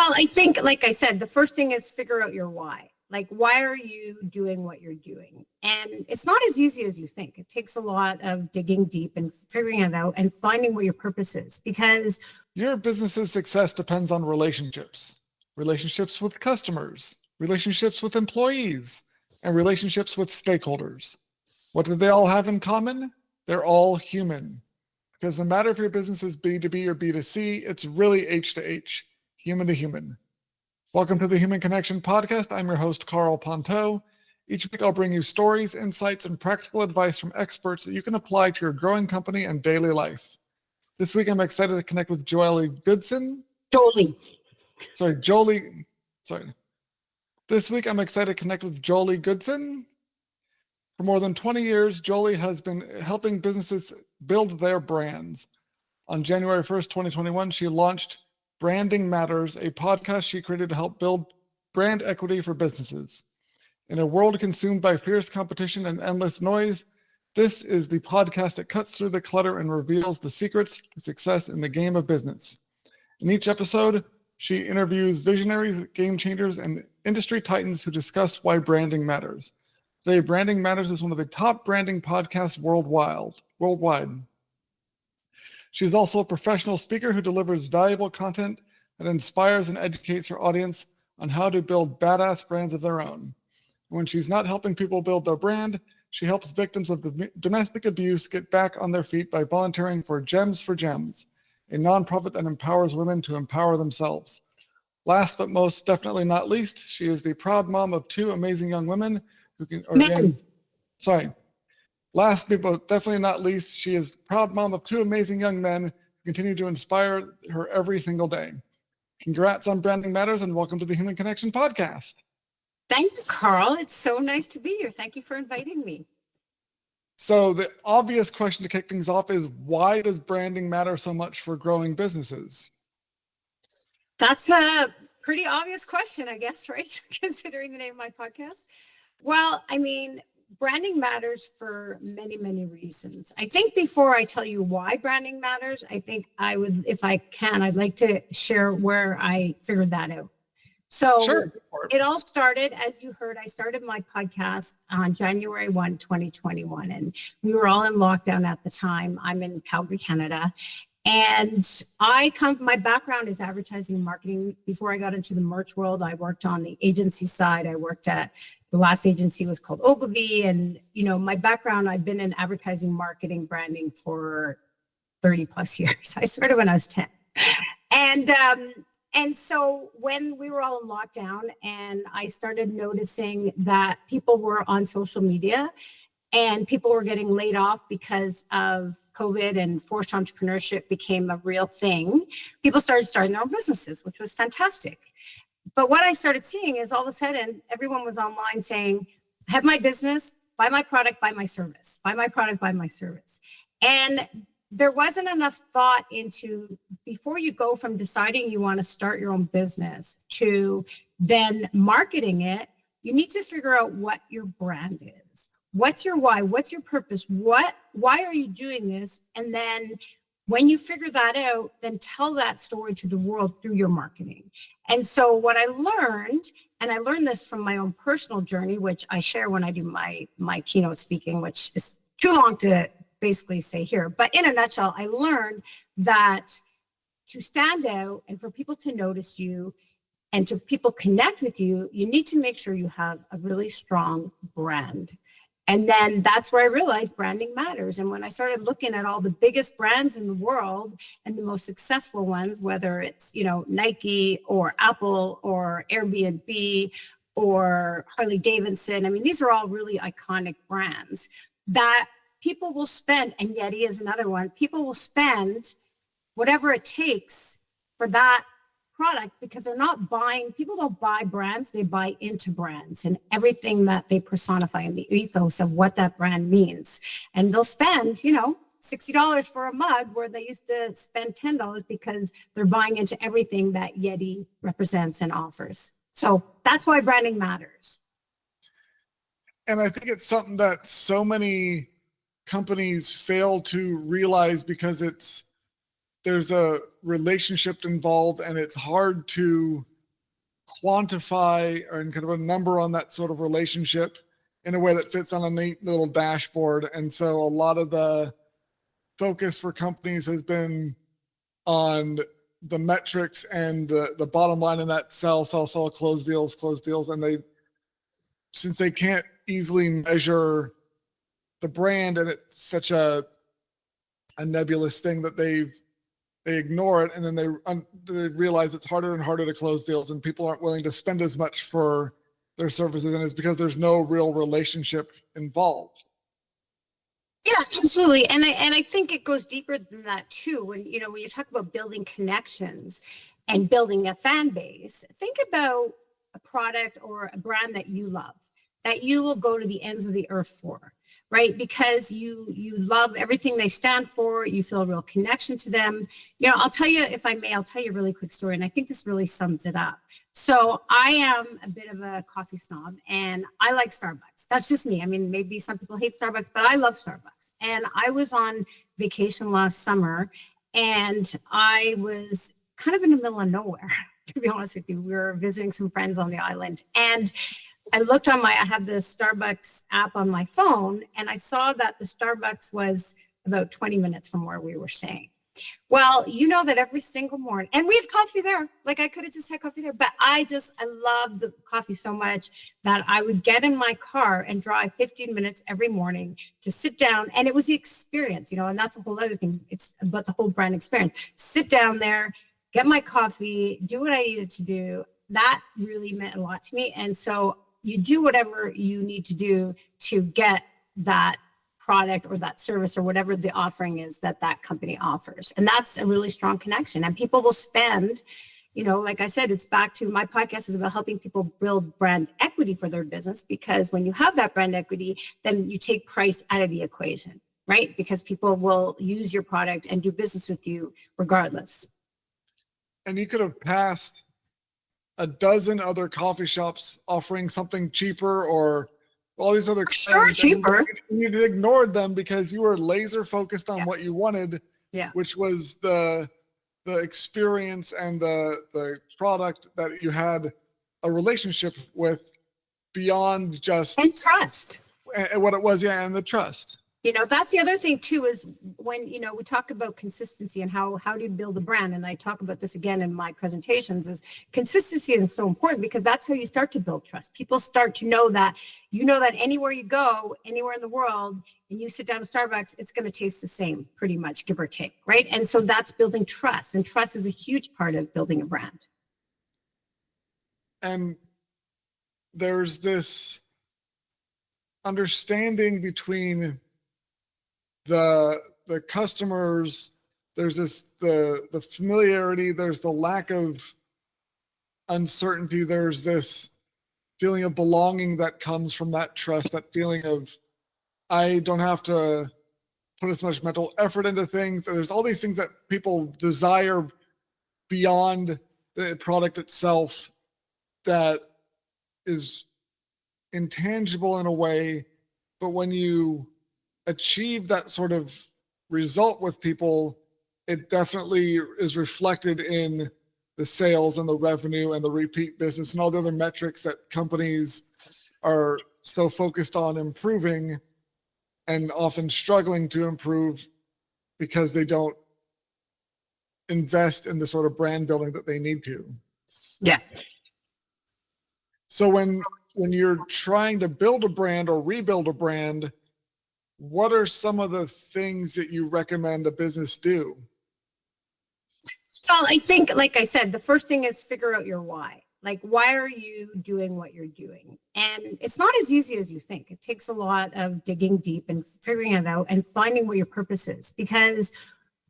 Well, I think, like I said, the first thing is figure out your why. Like, why are you doing what you're doing? And it's not as easy as you think. It takes a lot of digging deep and figuring it out and finding what your purpose is, because your business's success depends on relationships, relationships with customers, relationships with employees, and relationships with stakeholders. What do they all have in common? They're all human. Because no matter if your business is B2B or B2C, it's really H to H, human to human. Welcome to the Human Connection Podcast. I'm your host, Carl Ponto. Each week, I'll bring you stories, insights, and practical advice from experts that you can apply to your growing company and daily life. This week, I'm excited to connect with Jolie Goodson. This week, I'm excited to connect with Jolie Goodson. For more than 20 years, Jolie has been helping businesses build their brands. On January 1st, 2021, she launched Branding Matters, a podcast she created to help build brand equity for businesses. In a world consumed by fierce competition and endless noise, this is the podcast that cuts through the clutter and reveals the secrets to success in the game of business. In each episode, she interviews visionaries, game changers, and industry titans who discuss why branding matters. Today, Branding Matters is one of the top branding podcasts worldwide. She's also a professional speaker who delivers valuable content that inspires and educates her audience on how to build badass brands of their own. When she's not helping people build their brand, she helps victims of domestic abuse get back on their feet by volunteering for Gems for Gems, a nonprofit that empowers women to empower themselves. Last but most definitely not least, she is the proud mom of two amazing young women who can Last but definitely not least, she is proud mom of two amazing young men who continue to inspire her every single day. Congrats on Branding Matters and welcome to the Human Connection Podcast. Thank you, Carl. It's so nice to be here. Thank you for inviting me. So the obvious question to kick things off is, why does branding matter so much for growing businesses? That's a pretty obvious question, I guess, right? Considering the name of my podcast. Well, I mean, branding matters for many, many reasons. I think before I tell you why branding matters, I think I would, if I can, I'd like to share where I figured that out. So sure. It all started, as you heard, I started my podcast on January 1, 2021, and we were all in lockdown at the time. I'm in Calgary, Canada. And my background is advertising and marketing. Before I got into the merch world, I worked on the agency side. I worked at, the last agency was called Ogilvy. And, my background, I've been in advertising, marketing, branding for 30 plus years. I started when I was 10. And so when we were all in lockdown and I started noticing that people were on social media and people were getting laid off because of COVID and forced entrepreneurship became a real thing, people started starting their own businesses, which was fantastic. But what I started seeing is all of a sudden, everyone was online saying, have my business, buy my product, buy my service, buy my product, buy my service. And there wasn't enough thought into, before you go from deciding you want to start your own business to then marketing it, you need to figure out what your brand is. What's your why? What's your purpose? Why are you doing this? And then when you figure that out, then tell that story to the world through your marketing. And so what I learned, and I learned this from my own personal journey, which I share when I do my keynote speaking, which is too long to basically say here. But in a nutshell, I learned that to stand out and for people to notice you and to people connect with you, you need to make sure you have a really strong brand. And then that's where I realized branding matters. And when I started looking at all the biggest brands in the world and the most successful ones, whether it's, Nike or Apple or Airbnb or Harley Davidson, I mean, these are all really iconic brands that people will spend, and Yeti is another one, people will spend whatever it takes for that product because people don't buy brands, they buy into brands and everything that they personify and the ethos of what that brand means. And they'll spend, $60 for a mug where they used to spend $10 because they're buying into everything that Yeti represents and offers. So that's why branding matters. And I think it's something that so many companies fail to realize because there's a relationship involved and it's hard to quantify and kind of a number on that sort of relationship in a way that fits on a neat little dashboard. And so a lot of the focus for companies has been on the metrics and the bottom line in that sell, close deals. And since they can't easily measure the brand and it's such a nebulous thing that they ignore it, and then they realize it's harder and harder to close deals, and people aren't willing to spend as much for their services, and it's because there's no real relationship involved. Yeah, absolutely. And I think it goes deeper than that too. When you talk about building connections and building a fan base, think about a product or a brand that you love, that you will go to the ends of the earth for, right? Because you love everything they stand for, you feel a real connection to them. I'll tell you, if I may, I'll tell you a really quick story, and I think this really sums it up. So I am a bit of a coffee snob, and I like Starbucks. That's just me. I mean, maybe some people hate Starbucks, but I love Starbucks. And I was on vacation last summer, and I was kind of in the middle of nowhere, to be honest with you. We were visiting some friends on the island, and I looked I have the Starbucks app on my phone, and I saw that the Starbucks was about 20 minutes from where we were staying. Well, that every single morning, and we had coffee there. Like I could have just had coffee there, but I love the coffee so much that I would get in my car and drive 15 minutes every morning to sit down. And it was the experience, and that's a whole other thing. It's about the whole brand experience. Sit down there, get my coffee, do what I needed to do. That really meant a lot to me. And so you do whatever you need to do to get that product or that service or whatever the offering is that company offers. And that's a really strong connection. And people will spend, like I said, it's back to my podcast is about helping people build brand equity for their business, because when you have that brand equity, then you take price out of the equation, right? Because people will use your product and do business with you regardless. And you could have passed a dozen other coffee shops offering something cheaper or all these other sure cheaper. You ignored them because you were laser focused on what you wanted, which was the experience and the product that you had a relationship with beyond just and trust. And what it was, and the trust. That's the other thing too, is when, we talk about consistency and how do you build a brand. And I talk about this again in my presentations, is consistency is so important, because that's how you start to build trust. People start to know that, that anywhere you go, anywhere in the world, and you sit down at Starbucks, it's going to taste the same, pretty much, give or take, right? And so that's building trust. And trust is a huge part of building a brand. And there's this understanding between the customers, there's the familiarity, there's the lack of uncertainty, there's this feeling of belonging that comes from that trust, that feeling of I don't have to put as much mental effort into things. There's all these things that people desire beyond the product itself that is intangible in a way, but when you achieve that sort of result with people, it definitely is reflected in the sales and the revenue and the repeat business and all the other metrics that companies are so focused on improving and often struggling to improve because they don't invest in the sort of brand building that they need to. Yeah. So when you're trying to build a brand or rebuild a brand, what are some of the things that you recommend a business do? Well, I think, like I said, the first thing is figure out your why. Like, why are you doing what you're doing? And it's not as easy as you think. It takes a lot of digging deep and figuring it out and finding what your purpose is. Because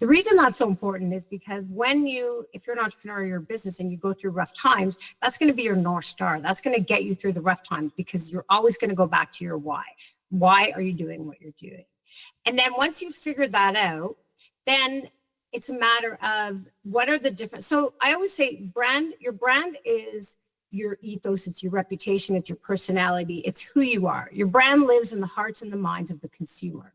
the reason that's so important is because if you're an entrepreneur or you're a business and you go through rough times, that's going to be your North Star. That's going to get you through the rough times, because you're always going to go back to your why. Why are you doing what you're doing? And then once you've figured that out, then it's a matter of what are the different. So I always say your brand is your ethos, it's your reputation, it's your personality, it's who you are. Your brand lives in the hearts and the minds of the consumer.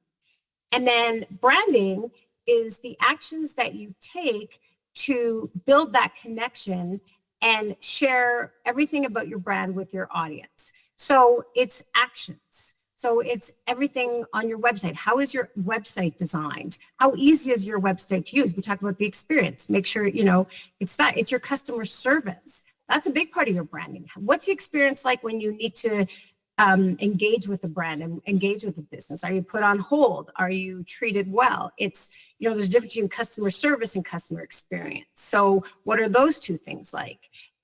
And then branding is the actions that you take to build that connection and share everything about your brand with your audience. So it's actions. So it's everything on your website. How is your website designed? How easy is your website to use? We talk about the experience. Make sure, it's your customer service. That's a big part of your branding. What's the experience like when you need to engage with the brand and engage with the business? Are you put on hold? Are you treated well? It's, there's a difference between customer service and customer experience. So what are those two things like?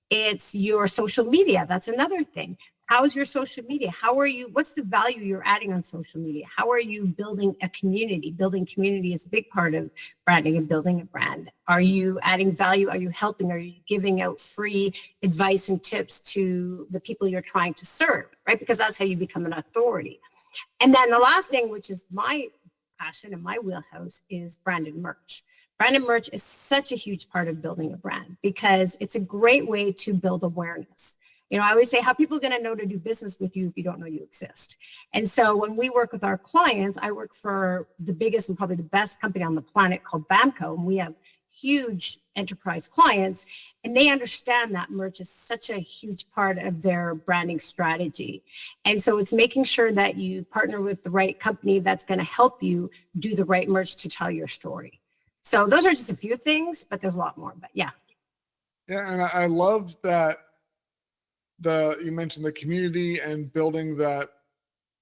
It's your social media. That's another thing. How's your social media? What's the value you're adding on social media? How are you building a community? Building community is a big part of branding and building a brand. Are you adding value? Are you helping? Are you giving out free advice and tips to the people you're trying to serve, right? Because that's how you become an authority. And then the last thing, which is my passion and my wheelhouse, is branded merch. Branded merch is such a huge part of building a brand because it's a great way to build awareness. I always say, how people are going to know to do business with you if you don't know you exist? And so when we work with our clients, I work for the biggest and probably the best company on the planet called BAMCO, and we have huge enterprise clients, and they understand that merch is such a huge part of their branding strategy. And so it's making sure that you partner with the right company that's going to help you do the right merch to tell your story. So those are just a few things, but there's a lot more. But yeah. Yeah, and I love that you mentioned the community and building that.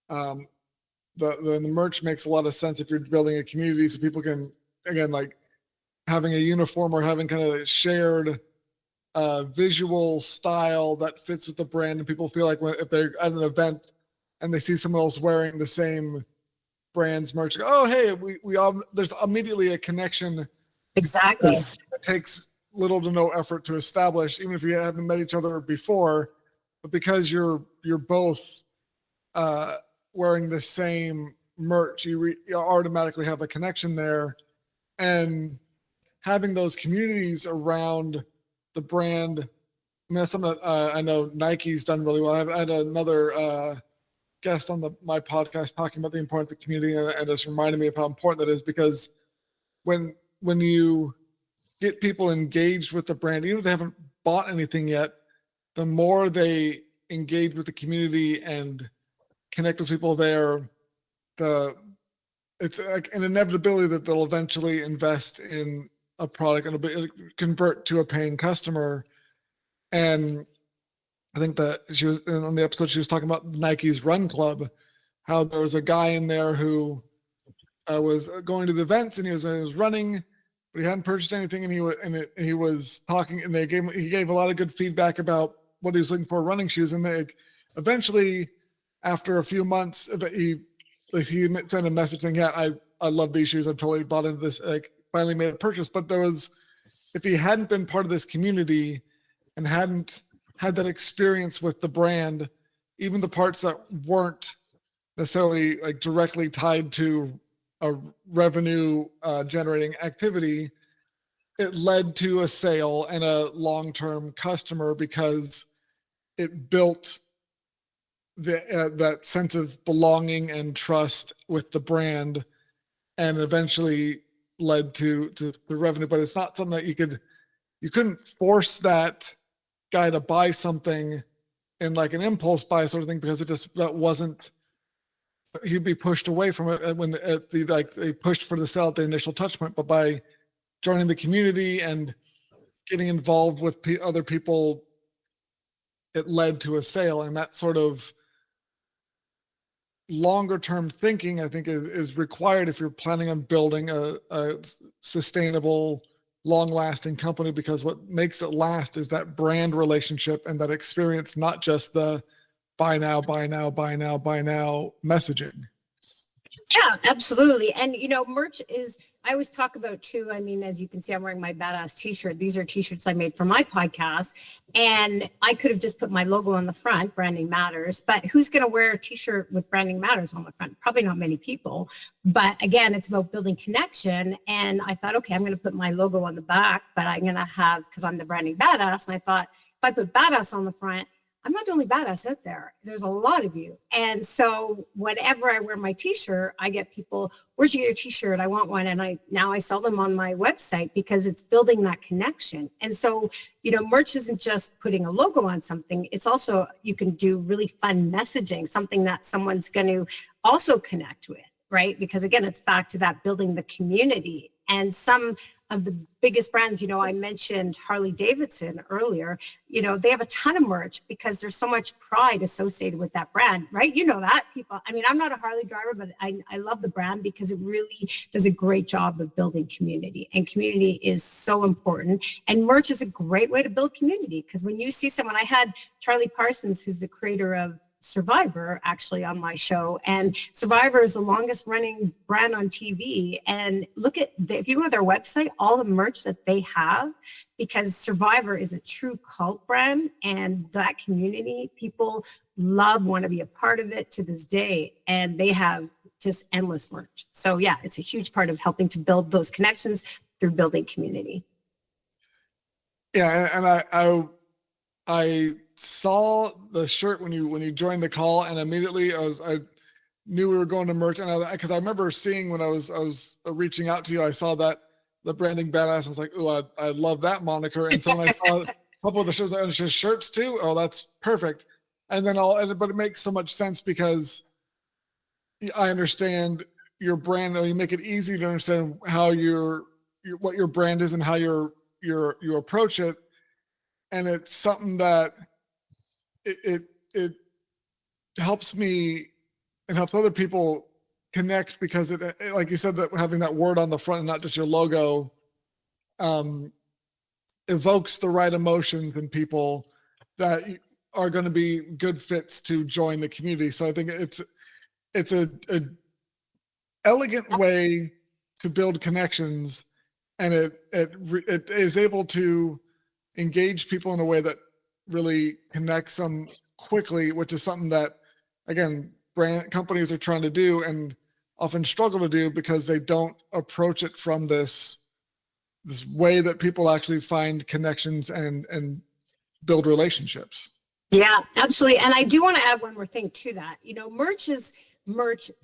The merch makes a lot of sense if you're building a community, so people can, again, like having a uniform or having kind of shared visual style that fits with the brand, and people feel like if they're at an event and they see someone else wearing the same brand's merch, oh hey, we all, there's immediately a connection. Exactly. It takes little to no effort to establish, even if you haven't met each other before. But because you're both wearing the same merch, you automatically have a connection there. And having those communities around the brand, I mean, that's something that I know Nike's done really well. I had another guest on my podcast talking about the importance of community, and it's reminded me of how important that is, because when you get people engaged with the brand, even if they haven't bought anything yet, the more they engage with the community and connect with people there, it's like an inevitability that they'll eventually invest in a product and it'll convert to a paying customer. And I think that she was on the episode, she was talking about Nike's Run Club, how there was a guy in there who was going to the events and he was running, but he hadn't purchased anything, and he was talking, and he gave a lot of good feedback about what he was looking for, running shoes. And they eventually, after a few months, he sent a message saying, yeah, I love these shoes. I've totally bought into this, like finally made a purchase. But if he hadn't been part of this community and hadn't had that experience with the brand, even the parts that weren't necessarily like directly tied to a revenue generating activity, it led to a sale and a long-term customer, because it built that sense of belonging and trust with the brand, and eventually led to the revenue. But it's not something that you couldn't force that guy to buy something in like an impulse buy sort of thing, because that wasn't, he'd be pushed away from it when they pushed for the sale at the initial touch point. But by joining the community and getting involved with other people, it led to a sale. And that sort of longer term thinking, I think, is required if you're planning on building a sustainable, long lasting company, because what makes it last is that brand relationship and that experience, not just the buy now, buy now, buy now, buy now messaging. Yeah, absolutely. And, merch is, I always talk about too, I mean, as you can see, I'm wearing my badass t-shirt. These are t-shirts I made for my podcast. And I could have just put my logo on the front, branding matters, but who's going to wear a t-shirt with branding matters on the front? Probably not many people. But again, it's about building connection. And I thought, okay, I'm going to put my logo on the back, but I'm going to have, because I'm the branding badass. And I thought, if I put badass on the front, I'm not the only badass out there. There's a lot of you. And so whenever I wear my t-shirt, I get people, where'd you get your t-shirt? I want one. And I sell them on my website because it's building that connection. And so, merch isn't just putting a logo on something. It's also, you can do really fun messaging, something that someone's going to also connect with, right? Because again, it's back to that building the community. And some of the biggest brands, I mentioned Harley Davidson earlier, they have a ton of merch because there's so much pride associated with that brand, right? That people, I'm not a Harley driver, but I love the brand because it really does a great job of building community, and community is so important. And merch is a great way to build community, because when you see someone, I had Charlie Parsons, who's the creator of Survivor, actually on my show, and Survivor is the longest running brand on TV. And if you go to their website, all the merch that they have, because Survivor is a true cult brand, and that community, people want to be a part of it to this day, and they have just endless merch. So yeah, it's a huge part of helping to build those connections through building community. Yeah, and I saw the shirt when you joined the call, and immediately I knew we were going to merch, and because I remember seeing when I was reaching out to you, I saw that the branding badass. I was like, oh, I love that moniker. And so when I saw a couple of the shirts, it's just shirts too. Oh, that's perfect. And then but it makes so much sense because I understand your brand. You make it easy to understand how what your brand is and how you approach it. And it's something that it helps me and helps other people connect, because it like you said, that having that word on the front and not just your logo evokes the right emotions in people that are going to be good fits to join the community. So I think it's a elegant way to build connections, and it is able to engage people in a way that really connects them quickly, which is something that, again, brand companies are trying to do and often struggle to do because they don't approach it from this way that people actually find connections and build relationships. Yeah, absolutely. And I do want to add one more thing to that. Merch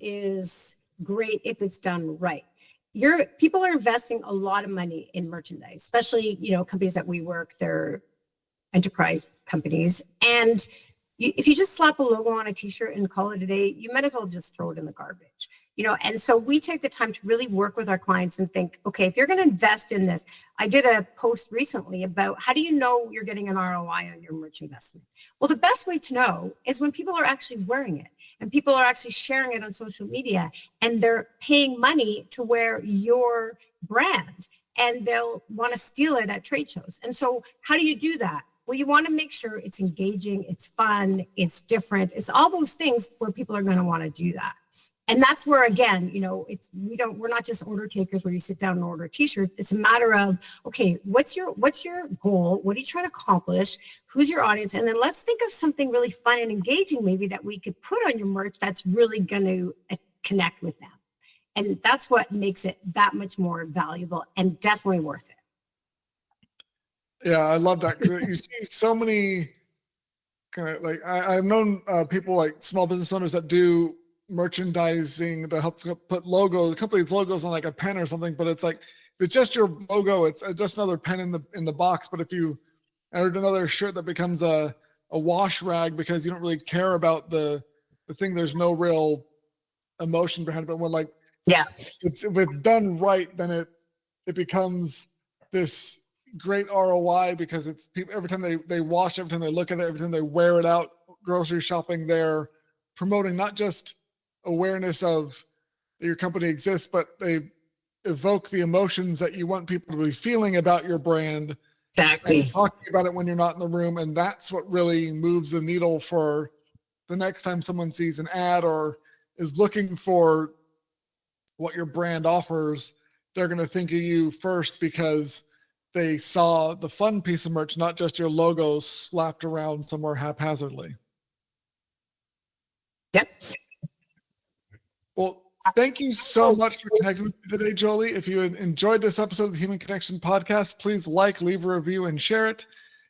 is great if it's done right. People are investing a lot of money in merchandise, especially, companies that we work, they're enterprise companies. And if you just slap a logo on a t-shirt and call it a day, you might as well just throw it in the garbage. And so we take the time to really work with our clients and think, okay, if you're going to invest in this, I did a post recently about how do you know you're getting an ROI on your merch investment? Well, the best way to know is when people are actually wearing it and people are actually sharing it on social media and they're paying money to wear your brand, and they'll want to steal it at trade shows. And so how do you do that? Well, you want to make sure it's engaging, it's fun, it's different. It's all those things where people are going to want to do that. And that's where, again, we're not just order takers where you sit down and order t-shirts. It's a matter of, okay, what's your goal? What are you trying to accomplish? Who's your audience? And then let's think of something really fun and engaging maybe that we could put on your merch that's really going to connect with them. And that's what makes it that much more valuable and definitely worth it. Yeah, I love that. You see so many kind of like I've known people like small business owners that do merchandising to help put the company's logos on like a pen or something, but it's like, if it's just your logo, it's just another pen in the box. But if you add another shirt that becomes a wash rag because you don't really care about the thing, there's no real emotion behind it. But when if it's done right, then it becomes this great ROI, because it's people, every time they wash, every time they look at it, every time they wear it out grocery shopping, they're promoting not just awareness of that your company exists, but they evoke the emotions that you want people to be feeling about your brand. Exactly. And talking about it when you're not in the room. And that's what really moves the needle for the next time someone sees an ad or is looking for what your brand offers. They're going to think of you first because they saw the fun piece of merch, not just your logo slapped around somewhere haphazardly. Yep. Well, thank you so much for connecting with me today, Jolie. If you enjoyed this episode of the Human Connection Podcast, please leave a review, and share it.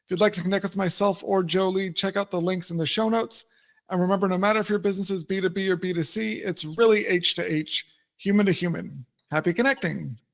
If you'd like to connect with myself or Jolie, check out the links in the show notes. And remember, no matter if your business is B2B or B2C, it's really H to H, human to human. Happy connecting.